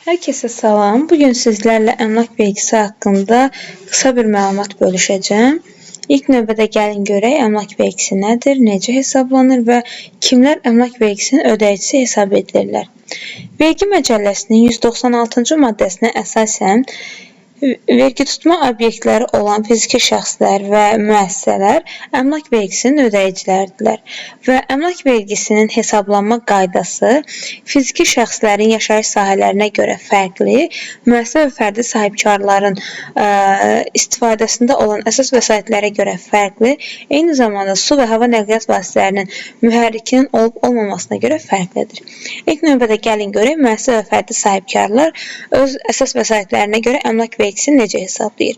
Herkese salam. Bugün sizlərlə əmlak vergisi haqqında qısa bir məlumat bölüşəcəm. İlk növbədə gəlin görək əmlak vergisi nədir, necə hesablanır və kimlər əmlak vergisinin ödəyicisi hesab edilirlər. Vergi Məcəlləsinin 196-cı maddəsinə əsasən vergi tutma obyektləri olan fiziki şəxslər və müəssisələr əmlak vergisinin ödəyiciləridirlər və əmlak vergisinin hesablanma qaydası fiziki şəxslərin yaşayış sahələrinə görə fərqli, müəssisə və fərdi sahibkarların istifadəsində olan əsas vəsaitlərə görə fərqli, eyni zamanda su və hava nəqliyyat vasitələrinin mühərrikinin olub-olmamasına görə fərqlidir. İlk növbədə gəlin görək, müəssisə və fərdi sahibkarlar öz əsas vəsaitlərinə görə əmlak vergisini necə hesablayır?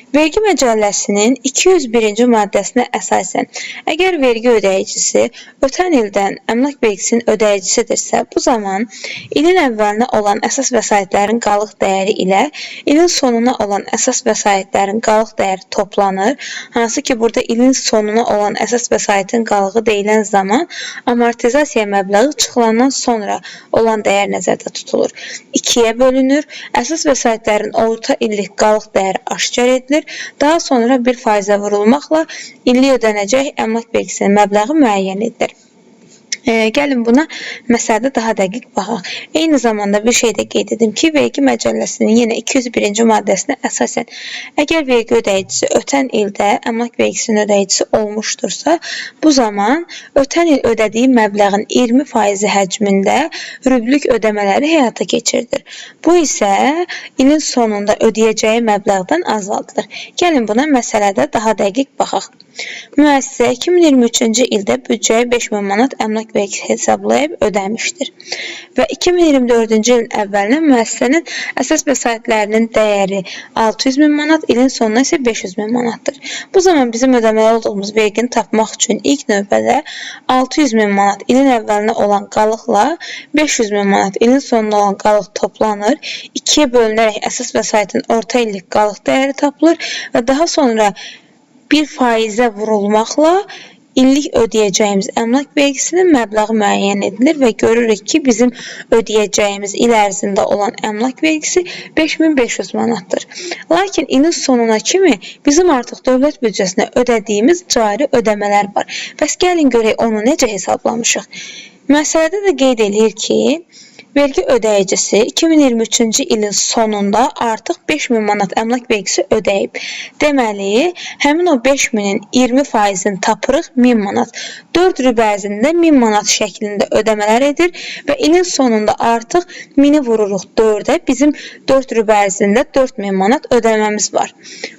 Vergi Məcəlləsinin 201-ci maddəsinə əsasən, əgər vergi ödəyicisi ötən ildən əmlak vergisinin ödəyicisidirsə, bu zaman ilin əvvəlinə olan əsas vəsaitlərin qalıq dəyəri ilə ilin sonuna olan əsas vəsaitlərin qalıq dəyəri toplanır, hansı ki, burada ilin sonuna olan əsas vəsaitin qalığı deyilən zaman amortizasiya məbləği çıxılandan sonra olan dəyər nəzərdə tutulur. 2-yə bölünür, əsas vəsaitlərin orta illik qalıq dəyəri aşkar edilir. Daha sonra 1%-ə vurulmaqla illik ödənəcək əmlak vergisinin məbləği müəyyən edilir. Gəlin buna məsələdə daha dəqiq baxaq. Eyni zamanda bir şey də qeyd edim ki, Vergi Məcəlləsinin yenə 201-ci maddəsinə əsasən, əgər vergi ödəyicisi ötən ildə əmlak vergisinin ödəyicisi olmuşdursa, bu zaman ötən il ödədiyi məbləğin 20% həcmində rüblük ödəmələri həyata keçirilir. Bu isə ilin sonunda ödəyəcəyi məbləğdən azaldılır. Gəlin buna məsələdə daha dəqiq baxaq. Müəssisə 2023-cü ildə büdcəyə 5000 manat əmlak vergisi hesablayıb ödəmişdir və 2024-cü ilin əvvəlinə müəssisənin əsas vəsaitlərinin dəyəri 600 min manat, ilin sonuna isə 500 min manatdır. Bu zaman bizim ödəməli olduğumuz vergini tapmaq üçün ilk növbədə 600 min manat ilin əvvəlinə olan qalıqla 500 min manat ilin sonuna olan qalıq toplanır, 2-yə bölünərək əsas vəsaitin orta illik qalıq dəyəri tapılır və daha sonra 1%-ə vurulmaqla illik ödəyəcəyimiz əmlak vergisinin məbləği müəyyən edilir və görürük ki, bizim ödəyəcəyimiz il ərzində olan əmlak vergisi 5500 manatdır. Lakin ilin sonuna kimi bizim artıq dövlət büdcəsinə ödədiyimiz cari ödəmələr var. Bəs gəlin görək onu necə hesablamışıq? Məsələdə də qeyd edir ki, vergi ödəyicisi 2023-cü ilin sonunda artıq 5000 manat əmlak vergisi ödəyib. Deməli, həmin o 5000-in 20%-ni tapırıq 1000 manat. 4 rüb ərzində 1000 manat şəklində ödəmələr edir və ilin sonunda artıq 1000-i vururuq 4-ə, bizim 4 rüb ərzində 4000 manat ödəməmiz var.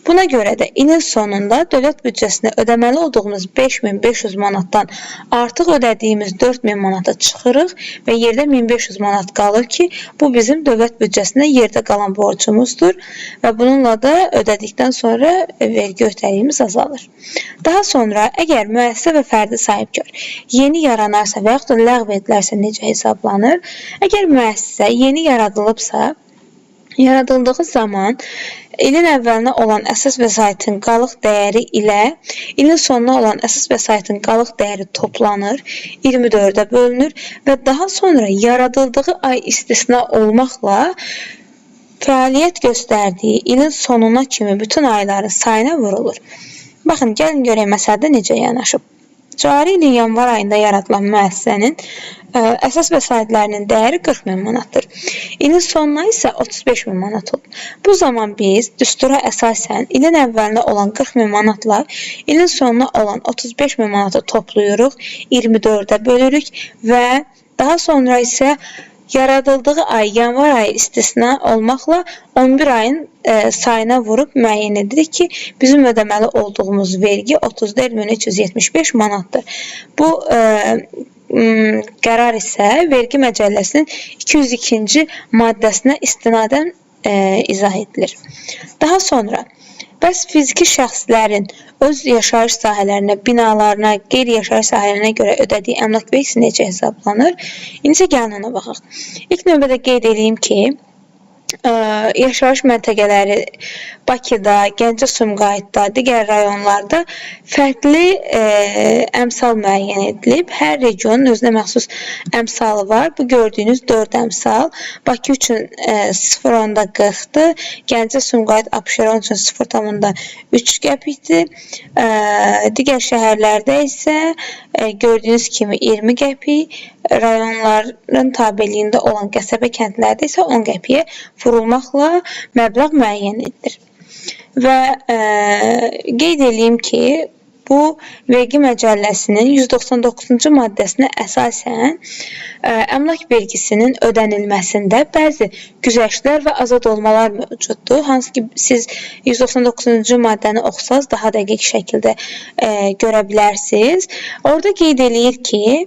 Buna görə də ilin sonunda dövlət büdcəsinə ödəməli olduğumuz 5500 manatdan artıq ödədiyimiz 4000 manata çıxırıq və yerdə 1500 manat qalır ki, bu bizim dövlət büdcəsinə yerdə qalan borcumuzdur və bununla da ödədikdən sonra vergi öhdəliyimiz azalır. Daha sonra, əgər müəssisə və fərdi sahibkar yeni yaranarsa və yaxud da ləğv edilərsə necə hesablanır? Əgər müəssisə yeni yaradılıbsa, yaradıldığı zaman ilin əvvəlinə olan əsas vəsaitin qalıq dəyəri ilə ilin sonuna olan əsas vəsaitin qalıq dəyəri toplanır, 24-ə bölünür və daha sonra yaradıldığı ay istisna olmaqla fəaliyyət göstərdiyi ilin sonuna kimi bütün ayların sayına vurulur. Baxın, gəlin görək məsələdə necə yanaşıb. Cari ilin yanvar ayında yaradılan müəssisənin əsas vəsaitlərinin dəyəri 40 min manatdır. İlin sonuna isə 35 min manat olur. Bu zaman biz düstura əsasən ilin əvvəlinə olan 40 min manatla ilin sonuna olan 35 min manatı toplayırıq, 24-ə bölürük və daha sonra isə yaradıldığı ay, yanvar ayı istisna olmaqla 11 ayın sayına vurub müəyyən edirik ki, bizim ödəməli olduğumuz vergi 34.375 manatdır. Bu qərar isə Vergi Məcəlləsinin 202-ci maddəsinə istinadən izah edilir. Daha sonra, bəs fiziki şəxslərin öz yaşayış sahələrinə, binalarına, qeyri-yaşayış sahələrinə görə ödədiyi əmlak vergisi necə hesablanır? İndi gəlin ona baxaq. İlk növbədə qeyd edeyim ki, yaşayış məntəqələri Bakıda, Gəncə, Sumqayıtda, digər rayonlarda fərqli əmsal müəyyən edilib. Hər regionun özünə məxsus əmsalı var. Bu gördüyünüz 4 əmsal Bakı üçün 0.40-dır. Gəncə, Sumqayıt, Abşeron üçün 0.3 qəpikdir. Digər şəhərlərdə isə gördüyünüz kimi 20 qəpik, rayonların tabeliyində olan qəsəbə kəndlərdə isə 10 qəpiyə vurulmaqla məbləğ müəyyən edilir. Və qeyd edeyim ki, bu vergi məcəlləsinin 199-cu maddəsinə əsasən əmlak vergisinin ödənilməsində bəzi güzəştlər və azad olmalar mövcuddur. Hansı ki, siz 199-cu maddəni oxusanız daha dəqiq şəkildə görə bilərsiniz. Orada qeyd eləyir ki,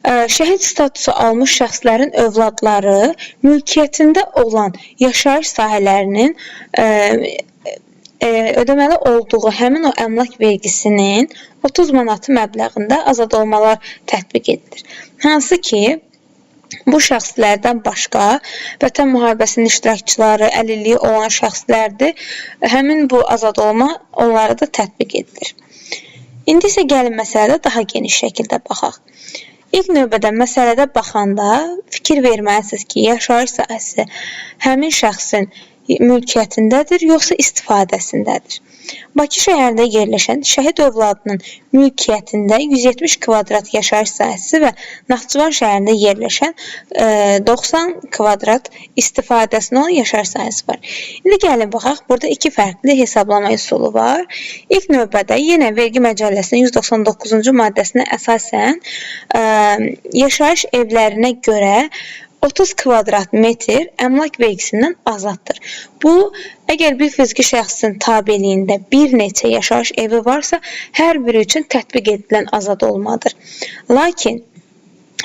şəhid statusu almış şəxslərin övladları mülkiyyətində olan yaşayış sahələrinin ödəməli olduğu həmin o əmlak vergisinin 30 manatı məbləğində azad olmalar tətbiq edilir. Hansı ki, bu şəxslərdən başqa Vətən müharibəsinin iştirakçıları, əlilliyi olan şəxslərdir. Həmin bu azad olma onlara da tətbiq edilir. İndi isə gəlin məsələdə daha geniş şəkildə baxaq. İlk növbədə məsələdə baxanda fikir verməlisiniz ki, yaşayış sahəsi həmin şəxsin mülkiyyətindədir, yoxsa istifadəsindədir. Bakı şəhərində yerləşən şəhid övladının mülkiyyətində 170 kvadrat yaşayış sahəsi və Naxçıvan şəhərində yerləşən 90 kvadrat istifadəsində olan yaşayış sahəsi var. İndi gəlin baxaq, burada iki fərqli hesablama üsulu var. İlk növbədə yenə vergi məcəlləsinin 199-cu maddəsinə əsasən yaşayış evlərinə görə 30 kvadrat metr əmlak vergisindən azaddır. Bu, əgər bir fiziki şəxsin tabeliyində bir neçə yaşayış evi varsa, hər biri üçün tətbiq edilən azad olmadır. Lakin,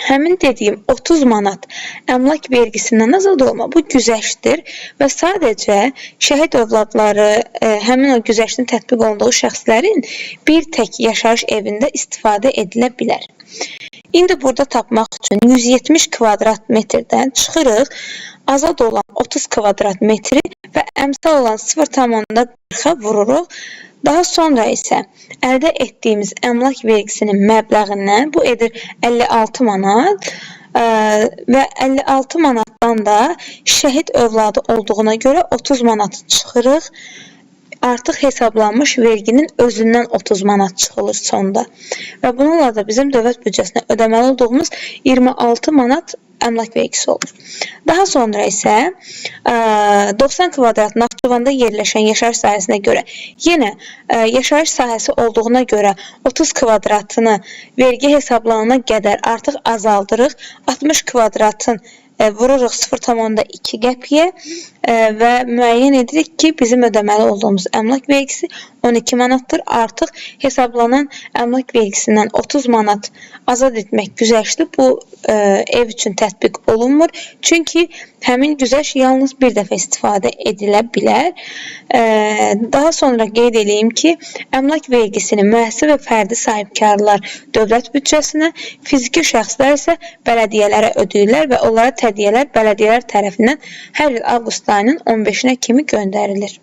həmin dediyim 30 manat əmlak vergisindən azad olma, bu güzəştdir və sadəcə şəhid övladları həmin o güzəştin tətbiq olunduğu şəxslərin bir tək yaşayış evində istifadə edilə bilər. İndi burada tapmaq üçün 170 kvadrat metrdən çıxırıq, azad olan 30 kvadrat metri və əmsal olan 0,40-a vururuq. Daha sonra isə əldə etdiyimiz əmlak vergisinin məbləğindən, bu edir 56 manat və 56 manatdan da şəhid övladı olduğuna görə 30 manatı çıxırıq. Artıq hesablanmış verginin özündən 30 manat çıxılır sonda. Və bununla da bizim dövlət büdcəsinə ödəməli olduğumuz 26 manat əmlak vergisi olur. Daha sonra isə 90 kvadrat Naxçıvanda yerləşən yaşayış sahəsinə görə yenə yaşayış sahəsi olduğuna görə 30 kvadratını vergi hesablanana qədər artıq azaldırıq. 60 kvadratın vururuq 0,2 qəpiyə və müəyyən edirik ki, bizim ödəməli olduğumuz əmlak vergisi 12 manatdır. Artıq hesablanan əmlak vergisindən 30 manat azad etmək güzəştli bu ev üçün tətbiq olunmur. Çünki həmin güzəşt yalnız bir dəfə istifadə edilə bilər. Daha sonra qeyd edeyim ki, əmlak vergisini müəssisə və fərdi sahibkarlar dövlət büdcəsinə, fiziki şəxslər isə bələdiyyələrə ödəyirlər və onlara tədiyyələr bələdiyyələr tərəfindən hər il avqust ayının 15-nə kimi göndərilir.